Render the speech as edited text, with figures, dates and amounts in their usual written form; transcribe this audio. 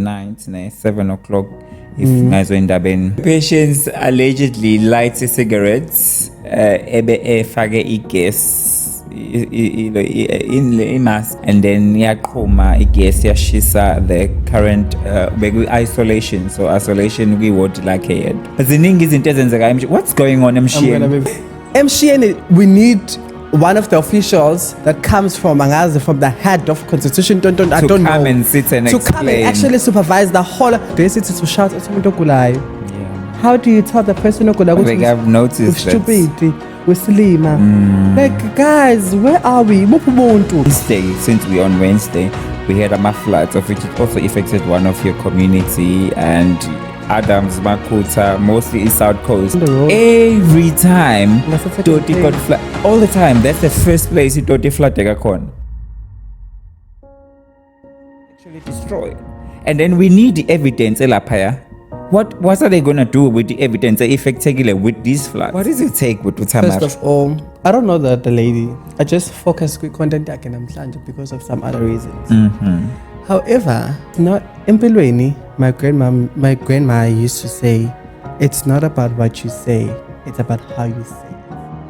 night, 7 o'clock. If patients allegedly light cigarettes, efake igas in mask, and then yaqhuma igas yashisa the current isolation. So isolation we would like it. Ziningi izinto ezenzeka. What's going on, MSHA, we need one of the officials that comes from the head of constitution to come and sit and to explain. Come and actually supervise the whole. They sit to shout at someone. Yeah. How do you tell the person like I've noticed that we're Slima? Like, guys, where are we? Wednesday, since we're on Wednesday, we had a flood of which it also affected one of your community, and Adams, Makuta, mostly is South Coast. Every time Toti got flood, all the time. That's the first place Toti flood actually destroyed. And then we need the evidence, Elapaya. What are they gonna do with the evidence effectively with these floods? What does it take with Tamar? First of all, I don't know the lady. I just focus quick content because of some other reasons. However, not empilweni, my grandma used to say, it's not about what you say, it's about how you say.